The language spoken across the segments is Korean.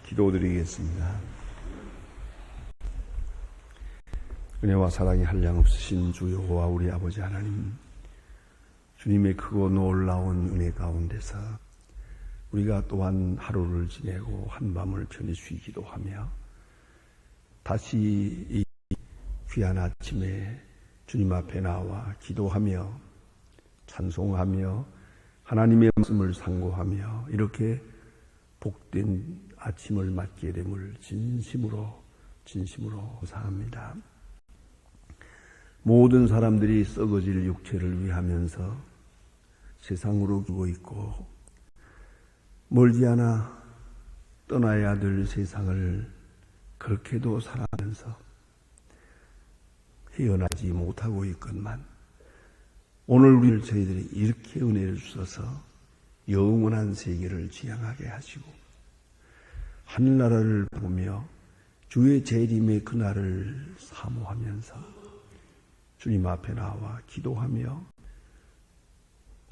기도드리겠습니다. 은혜와 사랑이 한량없으신 주 여호와 우리 아버지 하나님, 주님의 크고 놀라운 은혜 가운데서 우리가 또한 하루를 지내고 한밤을 편히 쉬기도 하며 다시 이 귀한 아침에 주님 앞에 나와 기도하며 찬송하며 하나님의 말씀을 상고하며 이렇게 복된 아침을 맞게 됨을 진심으로 감사합니다. 모든 사람들이 썩어질 육체를 위하면서 세상으로 기고 있고 멀지 않아 떠나야 될 세상을 그렇게도 살아가면서 헤어나지 못하고 있건만 오늘 우리를 저희들이 이렇게 은혜를 주셔서 영원한 세계를 지향하게 하시고 하늘나라를 보며 주의 재림의 그날을 사모하면서 주님 앞에 나와 기도하며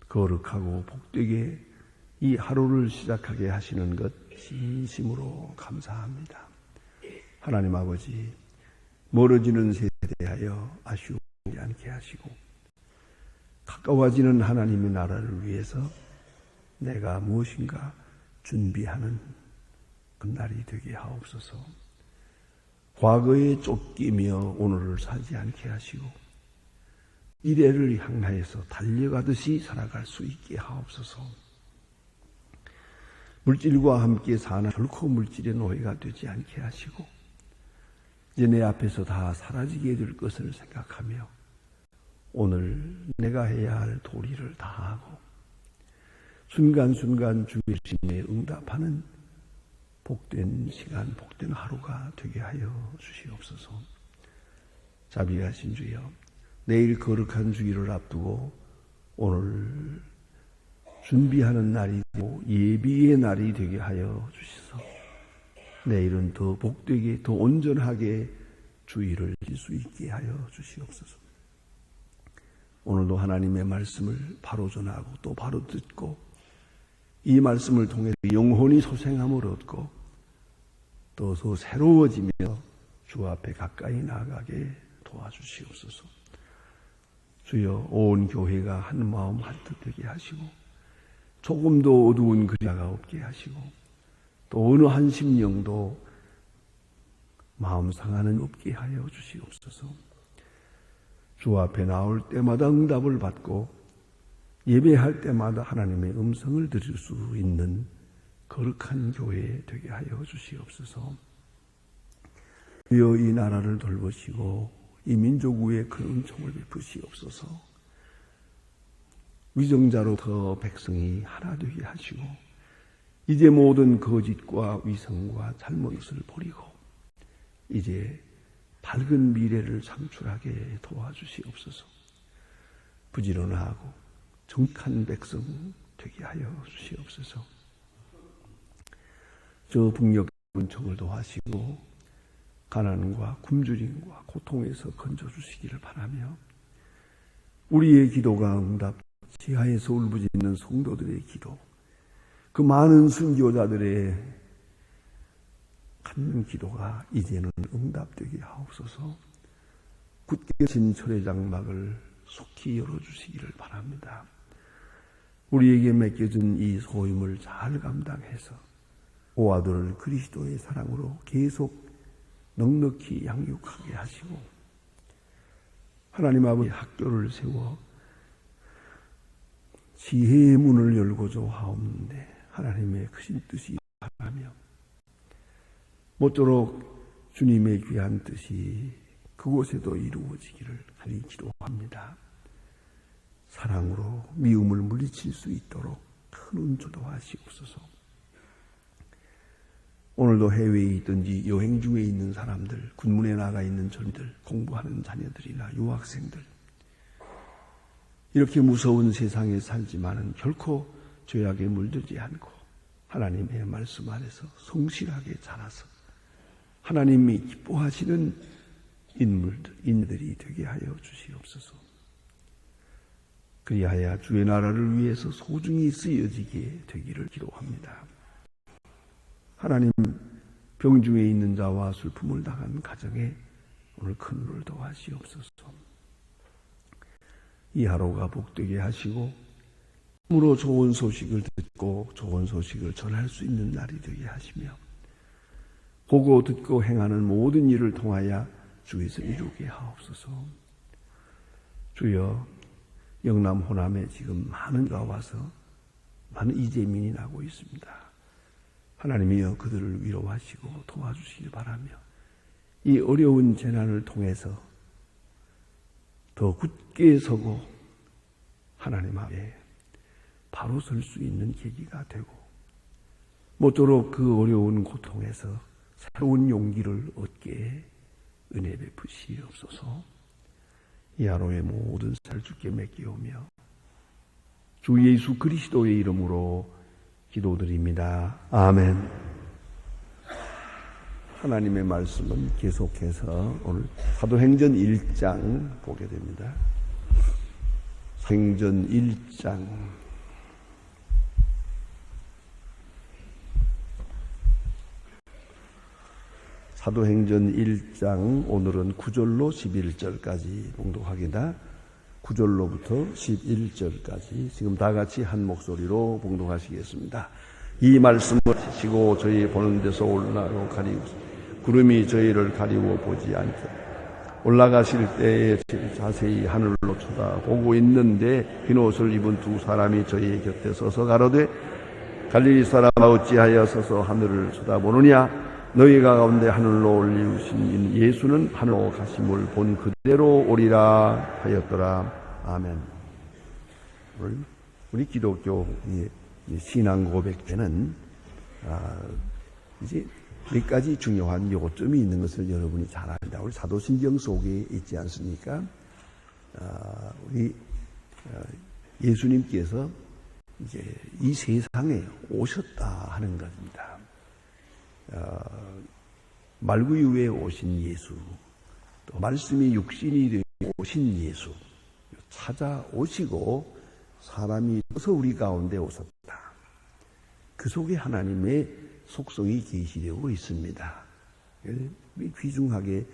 거룩하고 복되게 이 하루를 시작하게 하시는 것 진심으로 감사합니다. 하나님 아버지, 멀어지는 세대에 대하여 아쉬우지 않게 하시고 가까워지는 하나님의 나라를 위해서 내가 무엇인가 준비하는 그 날이 되게 하옵소서. 과거에 쫓기며 오늘을 살지 않게 하시고 미래를 향하여서 달려가듯이 살아갈 수 있게 하옵소서. 물질과 함께 사나 결코 물질의 노예가 되지 않게 하시고 이제 내 앞에서 다 사라지게 될 것을 생각하며 오늘 내가 해야 할 도리를 다하고 순간순간 주의 심에 응답하는 복된 시간, 복된 하루가 되게 하여 주시옵소서. 자비하신 주여, 내일 거룩한 주일을 앞두고 오늘 준비하는 날이고 예비의 날이 되게 하여 주시소. 내일은 더 복되게 더 온전하게 주일을 질 수 있게 하여 주시옵소서. 오늘도 하나님의 말씀을 바로 전하고 또 바로 듣고 이 말씀을 통해 영혼이 소생함을 얻고 또 더 새로워지며 주 앞에 가까이 나아가게 도와주시옵소서. 주여, 온 교회가 한 마음 한뜻 되게 하시고 조금도 어두운 그림자가 없게 하시고 또 어느 한 심령도 마음 상하는 없게 하여 주시옵소서. 주 앞에 나올 때마다 응답을 받고 예배할 때마다 하나님의 음성을 들을 수 있는 거룩한 교회 되게 하여 주시옵소서. 주여, 이 나라를 돌보시고 이 민족 위에 큰 은총을 베푸시옵소서. 위정자로부터 백성이 하나 되게 하시고 이제 모든 거짓과 위선과 잘못을 버리고 이제 밝은 미래를 창출하게 도와주시옵소서. 부지런하고 정직한 백성 되게 하여 주시옵소서. 저 북녘 은총을 도와시고 가난과 굶주림과 고통에서 건져주시기를 바라며 우리의 기도가 응답, 지하에서 울부짖는 성도들의 기도, 그 많은 순교자들의 간 기도가 이제는 응답되게 하옵소서. 굳게 진 철의 장막을 속히 열어주시기를 바랍니다. 우리에게 맡겨진 이 소임을 잘 감당해서 오아들 그리스도의 사랑으로 계속 넉넉히 양육하게 하시고 하나님 아버지 학교를 세워 지혜의 문을 열고자 하옵는데 하나님의 크신 뜻이 바라며 모쪼록 주님의 귀한 뜻이 그곳에도 이루어지기를 간절히 기도합니다. 사랑으로 미움을 물리칠 수 있도록 큰 은총도 하시옵소서. 오늘도 해외에 있든지 여행 중에 있는 사람들, 군문에 나가 있는 젊들, 공부하는 자녀들이나 유학생들 이렇게 무서운 세상에 살지만은 결코 죄악에 물들지 않고 하나님의 말씀 안에서 성실하게 자라서 하나님이 기뻐하시는 인물들이 되게 하여 주시옵소서. 그리하여 주의 나라를 위해서 소중히 쓰여지게 되기를 기도합니다. 하나님, 병중에 있는 자와 슬픔을 당한 가정에 오늘 큰 눈을 도와주시옵소서. 이 하루가 복되게 하시고 참으로 좋은 소식을 듣고 좋은 소식을 전할 수 있는 날이 되게 하시며 보고 듣고 행하는 모든 일을 통하여 주께서 이루게 하옵소서. 주여, 영남 호남에 지금 많은 이가 와서 많은 이재민이 나고 있습니다. 하나님이여 그들을 위로하시고 도와주시기 바라며 이 어려운 재난을 통해서 더 굳게 서고 하나님 앞에 바로 설 수 있는 계기가 되고 모쪼록 그 어려운 고통에서 새로운 용기를 얻게 은혜 베푸시옵소서. 이 하루의 모든 살 주께 맡기오며 주 예수 그리스도의 이름으로 기도드립니다. 아멘. 하나님의 말씀은 계속해서 오늘 사도행전 1장 보게 됩니다. 사도행전 1장 사도행전 1장 오늘은 9절로 11절까지 봉독하겠다. 9절로부터 11절까지 지금 다 같이 한 목소리로 봉독하시겠습니다. 이 말씀을 하시고 저희 보는 데서 올라가고 가리우시고 구름이 저희를 가리워 보지 않게 올라가실 때에 자세히 하늘로 쳐다보고 있는데 흰옷을 입은 두 사람이 저희 곁에 서서 가로되 갈릴리 사람아 어찌하여 서서 하늘을 쳐다보느냐 너희가 가운데 하늘로 올리우신 예수는 하늘로 가심을 본 그대로 오리라 하였더라. 아멘. 우리 기독교 신앙 고백에는 이제 몇 가지 중요한 요점이 있는 것을 여러분이 잘 압니다. 우리 사도신경 속에 있지 않습니까? 우리 예수님께서 이제 이 세상에 오셨다 하는 것입니다. 말구유에 오신 예수, 또 말씀이 육신이 되어 오신 예수, 찾아오시고 사람이 어서 우리 가운데 오셨다. 그 속에 하나님의 속성이 계시되고 있습니다. 귀중하게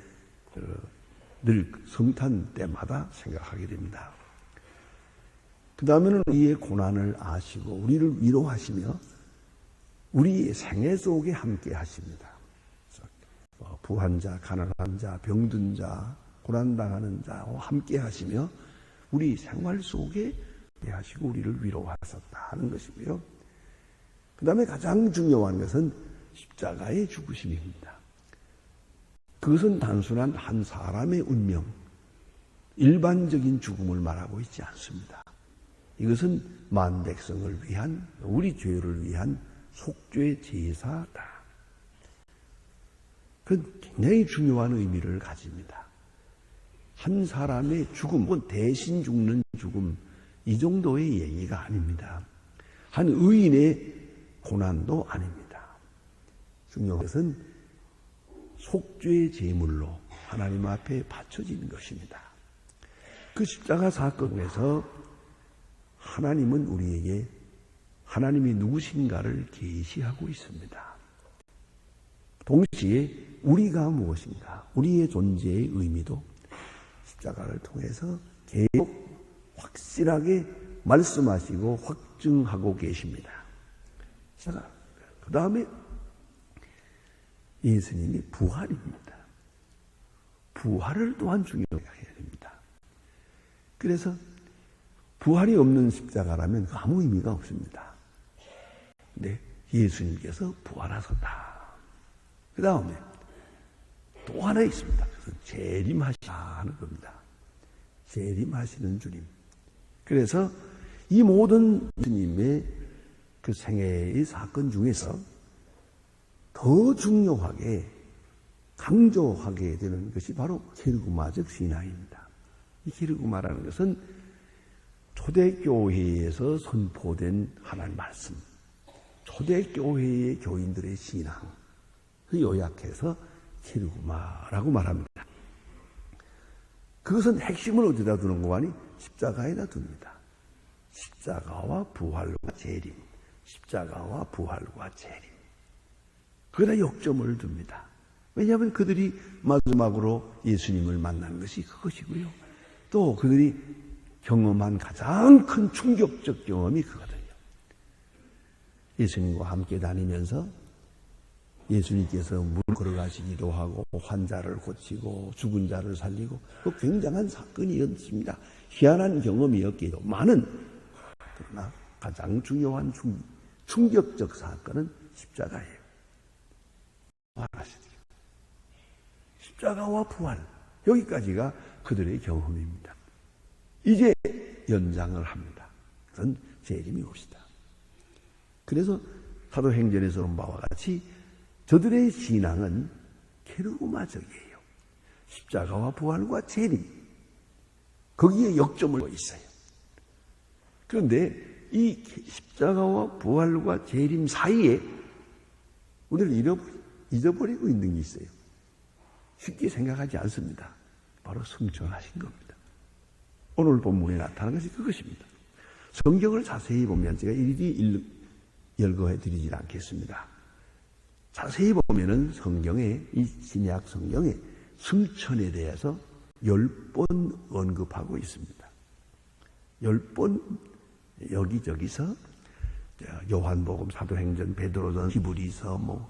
늘 성탄 때마다 생각하게 됩니다. 그 다음에는 우리의 고난을 아시고 우리를 위로하시며 우리 생애 속에 함께 하십니다. 부한 자, 가난한 자, 병든 자, 고난당하는 자와 함께 하시며 우리 생활 속에 하시고 우리를 위로하셨다 하는 것이고요. 그 다음에 가장 중요한 것은 십자가의 죽으심입니다. 그것은 단순한 한 사람의 운명, 일반적인 죽음을 말하고 있지 않습니다. 이것은 만백성을 위한, 우리 죄를 위한 속죄 제사다. 그건 굉장히 중요한 의미를 가집니다. 한 사람의 죽음은 대신 죽는 죽음, 이 정도의 얘기가 아닙니다. 한 의인의 고난도 아닙니다. 중요한 것은 속죄 제물로 하나님 앞에 바쳐지는 것입니다. 그 십자가 사건에서 하나님은 우리에게 하나님이 누구신가를 계시하고 있습니다. 동시에 우리가 무엇인가, 우리의 존재의 의미도 십자가를 통해서 계속 확실하게 말씀하시고 확증하고 계십니다. 그 다음에 예수님이 부활입니다. 부활을 또한 중요하게 해야 됩니다. 그래서 부활이 없는 십자가라면 아무 의미가 없습니다. 근데 예수님께서 부활하셨다. 그 다음에 또 하나 있습니다. 그래서 재림하시다 하는 겁니다. 재림하시는 주님. 그래서 이 모든 예수님의 그 생애의 사건 중에서 더 중요하게 강조하게 되는 것이 바로 케르고마적 신앙입니다. 이 케르고마라는 것은 초대교회에서 선포된 하나님 말씀, 초대교회의 교인들의 신앙, 요약해서 케르고마라고 말합니다. 그것은 핵심을 어디다 두는 거 아니? 십자가에다 둡니다. 십자가와 부활과 재림, 십자가와 부활과 재림. 거기다 역점을 둡니다. 왜냐하면 그들이 마지막으로 예수님을 만나는 것이 그것이고요. 또 그들이 경험한 가장 큰 충격적 경험이 그거거든요. 예수님과 함께 다니면서 예수님께서 물 걸어가시기도 하고 환자를 고치고 죽은 자를 살리고 그 굉장한 사건이었습니다. 희한한 경험이었기도 많은, 그러나 가장 중요한 충격적 사건은 십자가예요. 아시죠? 십자가와 부활, 여기까지가 그들의 경험입니다. 이제 연장을 합니다. 그건 재림이 옵시다. 그래서 사도행전에서 본 바와 같이 저들의 신앙은 케르고마적이에요. 십자가와 부활과 재림, 거기에 역점을 두고 있어요. 그런데 이 십자가와 부활과 재림 사이에 우리를 잊어버리고 있는 게 있어요. 쉽게 생각하지 않습니다. 바로 승천하신 겁니다. 오늘 본문에 나타난 것이 그것입니다. 성경을 자세히 보면 제가 일일이 열거해 드리질 않겠습니다. 자세히 보면은 성경에, 이 신약 성경에 승천에 대해서 10번 언급하고 있습니다. 10번 여기저기서 요한복음, 사도행전, 베드로전, 히브리서,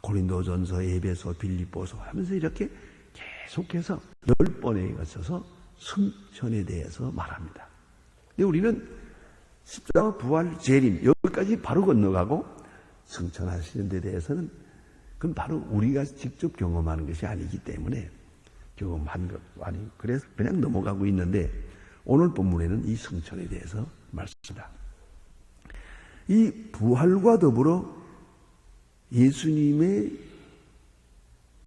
고린도전서, 에베소, 빌립보서 하면서 이렇게 계속해서 10번에 걸쳐서 승천에 대해서 말합니다. 근데 우리는 십자가, 부활, 재림 여기까지 바로 건너가고 승천하시는 데 대해서는 그건 바로 우리가 직접 경험하는 것이 아니기 때문에 경험한 것도 아니고 그래서 그냥 넘어가고 있는데 오늘 본문에는 이 승천에 대해서 말씀합니다. 이 부활과 더불어 예수님의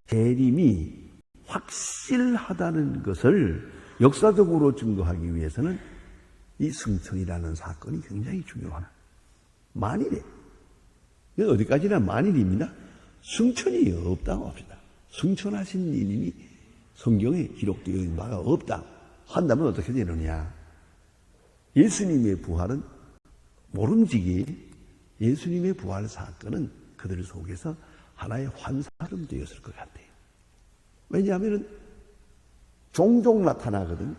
재림이 확실하다는 것을 역사적으로 증거하기 위해서는 이 승천이라는 사건이 굉장히 중요하다. 만일에, 이건 어디까지나 만일입니다. 승천이 없다고 합시다. 승천하신 일이 성경에 기록되어 있는 바가 없다 한다면 어떻게 되느냐. 예수님의 부활은 모름지기 예수님의 부활 사건은 그들 속에서 하나의 환상처럼 되었을 것 같아요. 왜냐하면 종종 나타나거든.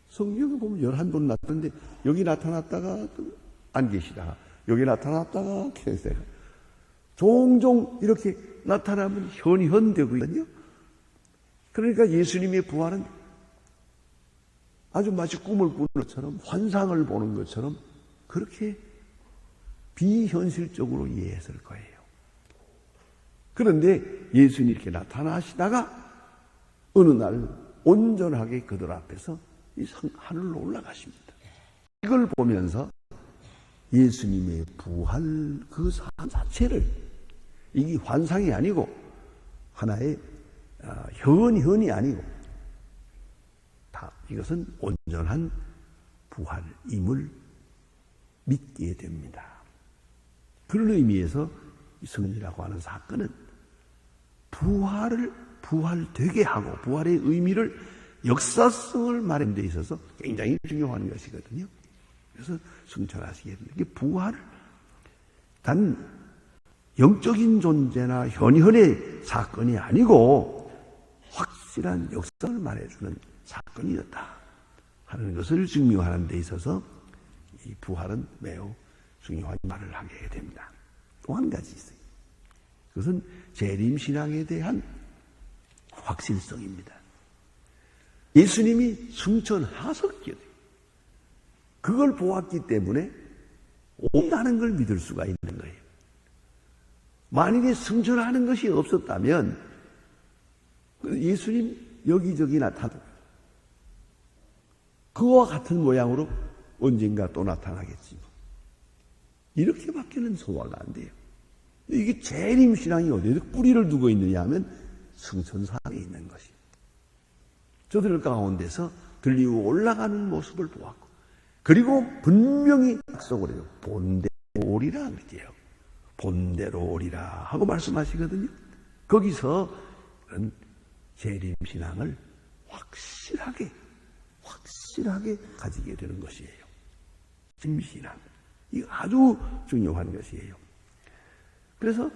성경에 보면 11번 나타났는데 여기 나타났다가 안 계시다가 여기 나타났다가 계세요. 종종 이렇게 나타나면 현현되거든요. 그러니까 예수님의 부활은 아주 마치 꿈을 꾸는 것처럼 환상을 보는 것처럼 그렇게 비현실적으로 이해했을 거예요. 그런데 예수님이 이렇게 나타나시다가 어느 날 온전하게 그들 앞에서 이 하늘로 올라가십니다. 이걸 보면서 예수님의 부활 그 삶 자체를 이게 환상이 아니고 하나의 현현이 아니고 다 이것은 온전한 부활임을 믿게 됩니다. 그런 의미에서 승천이라고 하는 사건은 부활되게 하고 부활의 의미를 역사성을 말하는 데 있어서 굉장히 중요한 것이거든요. 그래서 승천하시게 됩니다. 이게 부활을 단 영적인 존재나 현현의 사건이 아니고 확실한 역사를 말해주는 사건이었다 하는 것을 증명하는 데 있어서 이 부활은 매우 중요한 말을 하게 됩니다. 또 한 가지 있어요. 그것은 재림신앙에 대한 확실성입니다. 예수님이 승천하셨거든요. 그걸 보았기 때문에 온다는 걸 믿을 수가 있는 거예요. 만일에 승천하는 것이 없었다면 예수님 여기저기 나타나고 그와 같은 모양으로 언젠가 또 나타나겠지. 이렇게밖에는 소화가 안 돼요. 이게 재림신앙이 어디에 뿌리를 두고 있느냐 하면 승천사에 있는 것이에요. 저들 가운데서 들리고 올라가는 모습을 보았고 그리고 분명히 약속을 해요. 본대로 오리라 그러지요. 본대로 오리라 하고 말씀하시거든요. 거기서 그런 재림신앙을 확실하게 가지게 되는 것이에요. 재림신앙. 이거 아주 중요한 것이에요. 그래서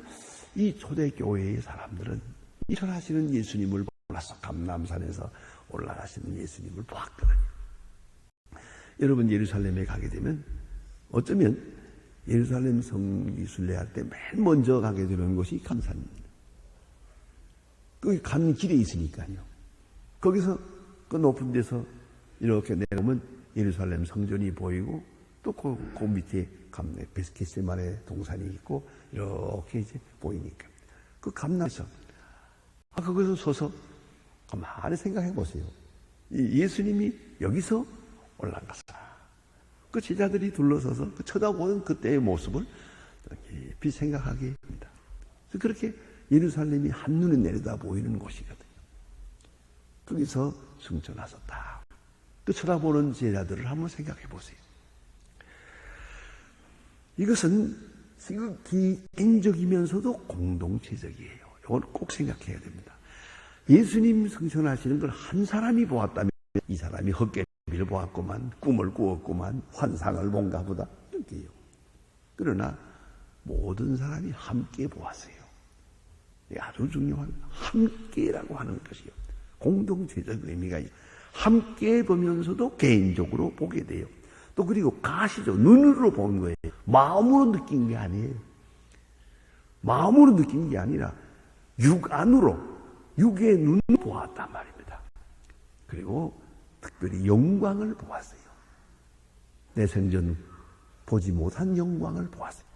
이 초대교회의 사람들은 일어나시는 예수님을 몰라서 감람산에서 올라가시는 예수님을 보았거든요. 여러분 예루살렘에 가게 되면 어쩌면 예루살렘 성리순례할 때 맨 먼저 가게 되는 곳이 감산입니다. 거기 가는 길에 있으니까요. 거기서 그 높은 데서 이렇게 내려오면 예루살렘 성전이 보이고 또 그 밑에 겟세마네 동산이 있고 이렇게 이제 보이니까 그 감람에서 거기서 서서 가만히 생각해 보세요. 예수님이 여기서 올라갔다. 그 제자들이 둘러서서 쳐다보는 그때의 모습을 깊이 생각하게 합니다. 그렇게 예루살렘이 한눈에 내려다 보이는 곳이거든요. 거기서 승천하셨다. 그 쳐다보는 제자들을 한번 생각해 보세요. 이것은 개인적이면서도 공동체적이에요. 이걸 꼭 생각해야 됩니다. 예수님 승천하시는 걸 한 사람이 보았다면 이 사람이 헛개비를 보았구만, 꿈을 꾸었구만, 환상을 본가 보다 이렇게요. 그러나 모든 사람이 함께 보았어요. 이게 아주 중요한 함께라고 하는 것이요. 공동체적 의미가 함께 보면서도 개인적으로 보게 돼요. 또 그리고 가시죠. 눈으로 본 거예요. 마음으로 느낀 게 아니에요. 마음으로 느낀 게 아니라 육안으로, 육의 눈으로 보았단 말입니다. 그리고 특별히 영광을 보았어요. 내 생전 보지 못한 영광을 보았어요.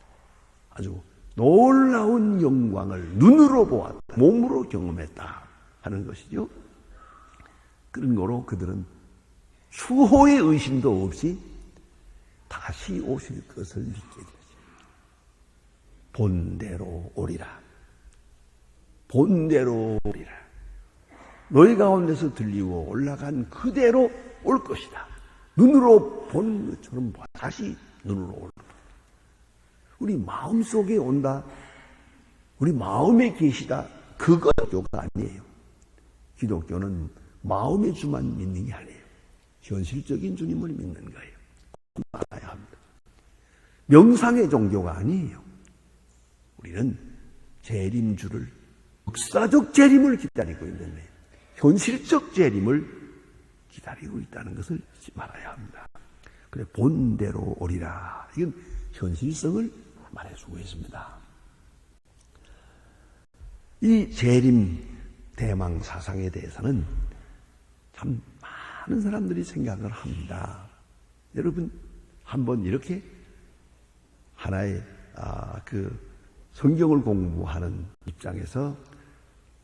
아주 놀라운 영광을 눈으로 보았다. 몸으로 경험했다 하는 것이죠. 그런 거로 그들은 수호의 의심도 없이 다시 오실 것을 믿게 되죠. 본대로 오리라. 본대로 오리라. 너희 가운데서 들리고 올라간 그대로 올 것이다. 눈으로 본 것처럼 다시 눈으로 올 것이다. 우리 마음속에 온다. 우리 마음에 계시다. 그건 기독교가 아니에요. 기독교는 마음의 주만 믿는 게 아니에요. 현실적인 주님을 믿는 거예요. 알아야 합니다. 명상의 종교가 아니에요. 우리는 재림주를, 역사적 재림을 기다리고 있는 거예요. 현실적 재림을 기다리고 있다는 것을 잊지 말아야 합니다. 그래, 본대로 오리라. 이건 현실성을 말해주고 있습니다. 이 재림 대망 사상에 대해서는 참 많은 사람들이 생각을 합니다. 여러분 한번 이렇게 하나의 그 성경을 공부하는 입장에서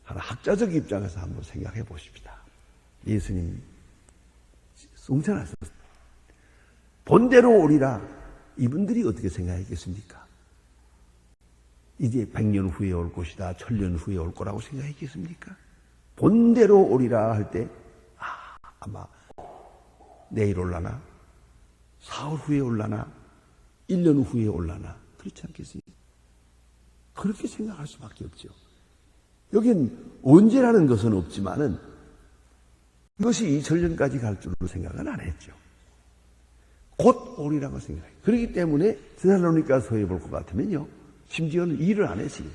하나 학자적 입장에서 한번 생각해 보십시다. 예수님 승천하셨습니다. 본대로 오리라. 이분들이 어떻게 생각했겠습니까? 이제 100년 후에 올 것이다. 1000년 후에 올 거라고 생각했겠습니까? 본대로 오리라 할 때 아마 내일 올라나? 사흘 후에 올라나? 1년 후에 올라나? 그렇지 않겠습니까? 그렇게 생각할 수밖에 없죠. 여긴 언제라는 것은 없지만은 이것이 2000년까지 갈 줄로 생각은 안 했죠. 곧 오리라고 생각해요. 그렇기 때문에 데살로니가서에 볼 것 같으면요. 심지어는 일을 안 했어요.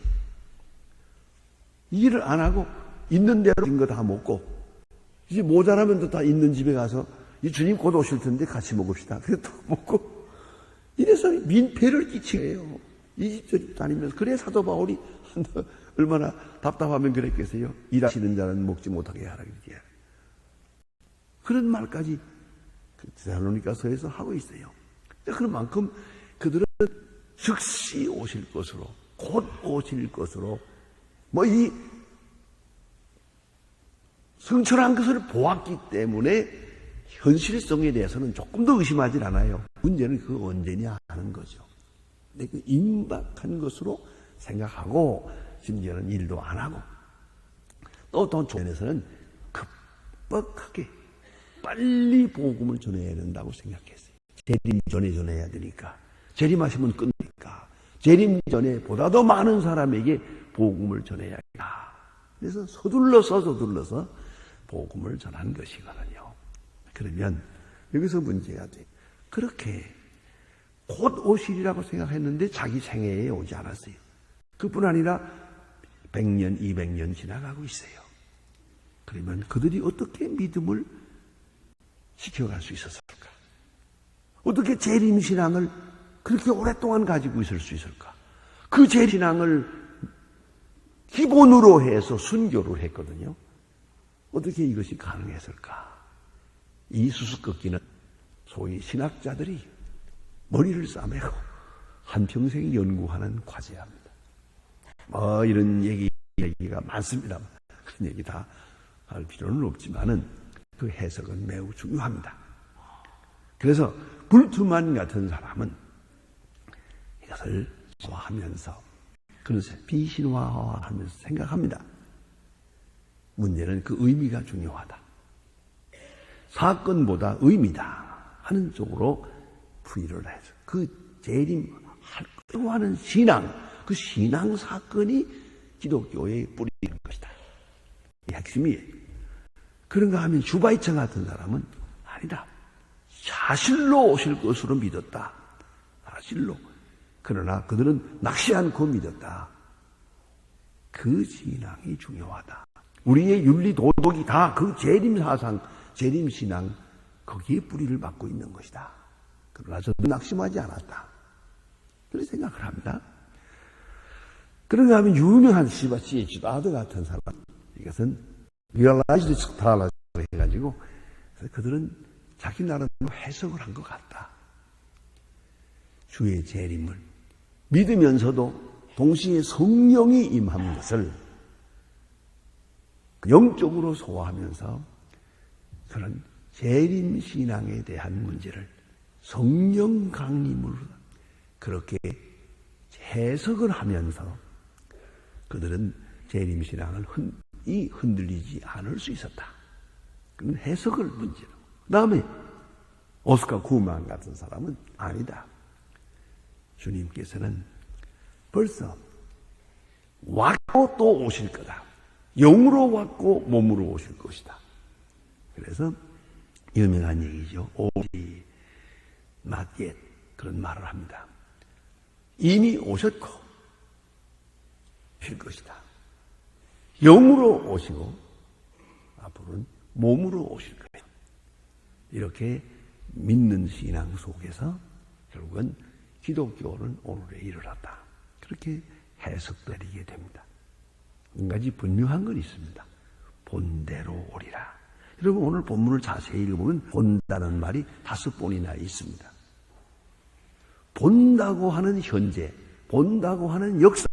일을 안 하고 있는 대로 인 거 다 먹고 이제 모자라면 또 다 있는 집에 가서 이 주님 곧 오실 텐데 같이 먹읍시다. 그래서 또 먹고 이래서 민폐를 끼치게요. 이 집 저 집 다니면서. 그래 사도 바울이 얼마나 답답하면 그랬겠어요. 일하시는 자는 먹지 못하게 하라 그러지. 그런 말까지 데살로니가서에서 하고 있어요. 그런 만큼 그들은 즉시 오실 것으로, 곧 오실 것으로, 이 승천한 것을 보았기 때문에 현실성에 대해서는 조금 더 의심하지 않아요. 문제는 그 언제냐 하는 거죠. 근데 그 임박한 것으로 생각하고 심지어는 일도 안 하고 또 조면에서는 급박하게 빨리 복음을 전해야 된다고 생각했어요. 재림 전에 전해야 되니까. 재림하시면 끝나니까. 재림 전에 보다 더 많은 사람에게 복음을 전해야 한다. 그래서 서둘러서 복음을 전한 것이거든요. 그러면 여기서 문제가 돼요. 그렇게 곧 오시리라고 생각했는데 자기 생애에 오지 않았어요. 그뿐 아니라 100년, 200년 지나가고 있어요. 그러면 그들이 어떻게 믿음을 지켜갈 수 있었을까? 어떻게 재림신앙을 그렇게 오랫동안 가지고 있을 수 있을까? 그 재림신앙을 기본으로 해서 순교를 했거든요. 어떻게 이것이 가능했을까? 이 수수께끼는 소위 신학자들이 머리를 싸매고 한평생 연구하는 과제입니다. 이런 얘기가 많습니다. 그런 얘기 다 할 필요는 없지만은 그 해석은 매우 중요합니다. 그래서 불트만 같은 사람은 이것을 소화하면서 그래서 비신화하면서 생각합니다. 문제는 그 의미가 중요하다. 사건보다 의미다 하는 쪽으로 풀이를 해서 그 재림하려고 하는 신앙, 그 신앙 사건이 기독교의 뿌리인 것이다. 이 핵심이에요. 그런가 하면 주바이처 같은 사람은 아니다. 사실로 오실 것으로 믿었다. 사실로. 그러나 그들은 낚시 않고 믿었다. 그 신앙이 중요하다. 우리의 윤리 도덕이 다 그 재림사상, 재림신앙 거기에 뿌리를 받고 있는 것이다. 그러나 저도 낙심하지 않았다. 그렇게 생각을 합니다. 그런가 하면 유명한 C.H. 라더 같은 사람, 이것은 리얼라이즈드 스타라고 해가지고 그들은 자기 나름대로 해석을 한 것 같다. 주의 재림을 믿으면서도 동시에 성령이 임한 것을 영적으로 소화하면서 그런 재림신앙에 대한 문제를 성령 강림으로 그렇게 해석을 하면서 그들은 재림신앙을 흔들리지 않을 수 있었다. 그건 해석을 문제로. 그 다음에 오스카 구만 같은 사람은 아니다. 주님께서는 벌써 왔고 또 오실 거다. 영으로 왔고 몸으로 오실 것이다. 그래서 유명한 얘기죠. 오지 not yet 그런 말을 합니다. 이미 오셨고 오실 것이다. 영으로 오시고 앞으로는 몸으로 오실 거예요. 이렇게 믿는 신앙 속에서 결국은 기독교는 오늘에 이르렀다. 그렇게 해석되게 됩니다. 한 가지 분명한 건 있습니다. 본대로 오리라. 여러분 오늘 본문을 자세히 읽어보면 본다는 말이 5번이나 있습니다. 본다고 하는 현재, 본다고 하는 역사,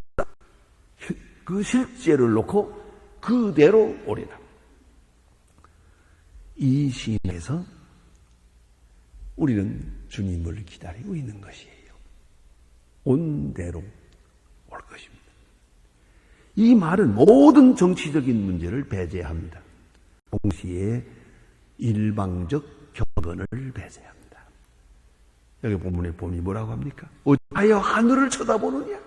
그 실제를 놓고 그대로 오리라. 이 시에서 우리는 주님을 기다리고 있는 것이에요. 온대로 올 것입니다. 이 말은 모든 정치적인 문제를 배제합니다. 동시에 일방적 경건을 배제합니다. 여기 본문에 보면 뭐라고 합니까? 어찌하여 하늘을 쳐다보느냐?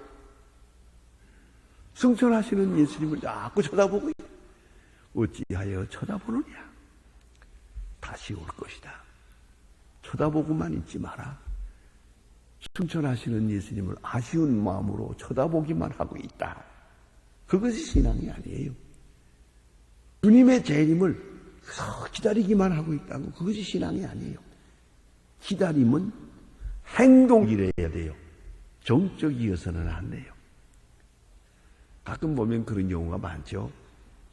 승천하시는 예수님을 자꾸 쳐다보고 있다. 어찌하여 쳐다보느냐? 다시 올 것이다. 쳐다보고만 있지 마라. 승천하시는 예수님을 아쉬운 마음으로 쳐다보기만 하고 있다. 그것이 신앙이 아니에요. 주님의 재림을 기다리기만 하고 있다고 그것이 신앙이 아니에요. 기다림은 행동이래야 돼요. 정적이어서는 안 돼요. 가끔 보면 그런 경우가 많죠.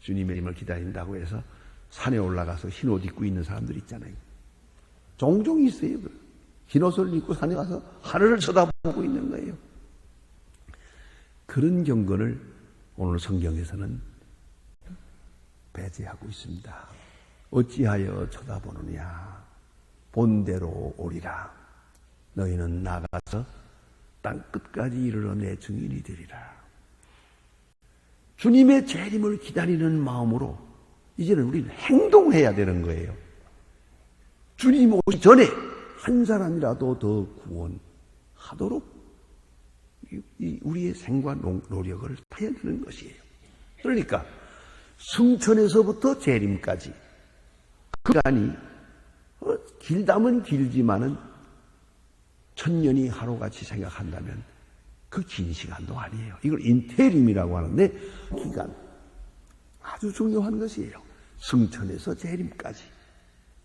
주님의 힘을 기다린다고 해서 산에 올라가서 흰 옷 입고 있는 사람들 있잖아요. 종종 있어요. 흰 옷을 입고 산에 가서 하늘을 쳐다보고 있는 거예요. 그런 경건을 오늘 성경에서는 배제하고 있습니다. 어찌하여 쳐다보느냐? 본대로 오리라. 너희는 나가서 땅 끝까지 이르러 내 증인이 되리라. 주님의 재림을 기다리는 마음으로 이제는 우리는 행동해야 되는 거예요. 주님 오기 전에 한 사람이라도 더 구원하도록 우리의 생과 노력을 해야 되는 것이에요. 그러니까 승천에서부터 재림까지 그 기간이 길다면 길지만은 천년이 하루같이 생각한다면 그 긴 시간도 아니에요. 이걸 인테림이라고 하는데 기간 아주 중요한 것이에요. 승천에서 재림까지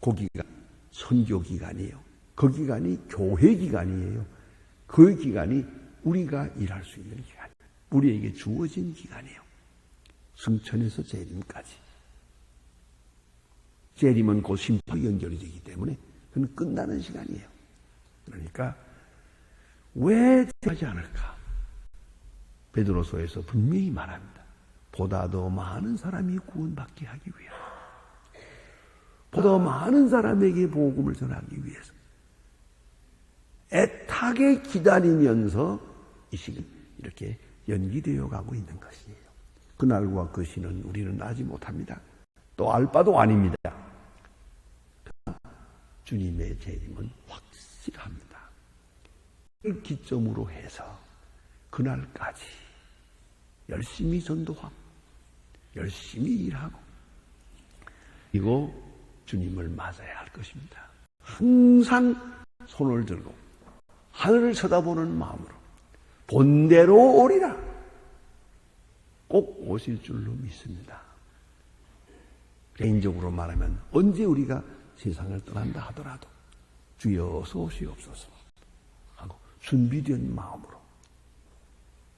거기가 선교 기간이에요. 그 기간이 교회 기간이에요. 그 기간이 우리가 일할 수 있는 기간, 우리에게 주어진 기간이에요. 승천에서 재림까지. 재림은 곧 심판 연결이 되기 때문에 그건 끝나는 시간이에요. 그러니까 왜 하지 않을까? 베드로서에서 분명히 말합니다. 보다 더 많은 사람이 구원받게 하기 위해서, 보다 많은 사람에게 복음을 전하기 위해서 애타게 기다리면서 이 시기 이렇게 연기되어 가고 있는 것이에요. 그날과 그 시는 우리는 알지 못합니다. 또 알 바도 아닙니다. 주님의 재림은 확실합니다. 그 기점으로 해서 그날까지 열심히 전도하고 열심히 일하고 그리고 주님을 맞아야 할 것입니다. 항상 손을 들고 하늘을 쳐다보는 마음으로 본대로 오리라 꼭 오실 줄로 믿습니다. 개인적으로 말하면 언제 우리가 세상을 떠난다 하더라도 주여 어서 오시옵소서 하고 준비된 마음으로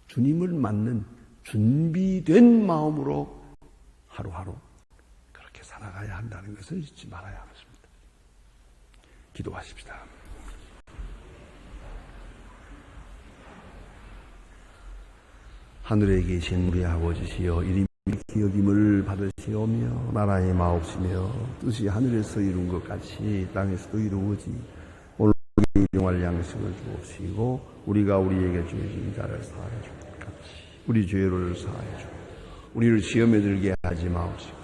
주님을 맞는 준비된 마음으로 하루하루 그렇게 살아가야 한다는 것을 잊지 말아야 하겠습니다. 기도하십시다. 하늘에 계신 우리 아버지시여, 이름이 기억임을 받으시오며 나라의 마옵시며 뜻이 하늘에서 이룬 것 같이 땅에서도 이루어지. 오늘 우리에게 일용할 양식을 주옵시고 우리가 우리에게 주어진 자를 사하여 줄 것 같이 우리 죄를 사하여 주고 우리를 시험에 들게 하지 마옵시고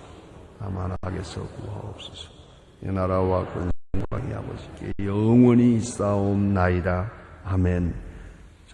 다만 악에서 구하옵소서. 이 나라와 권능과 이 아버지께 영원히 있사옵나이다. 아멘.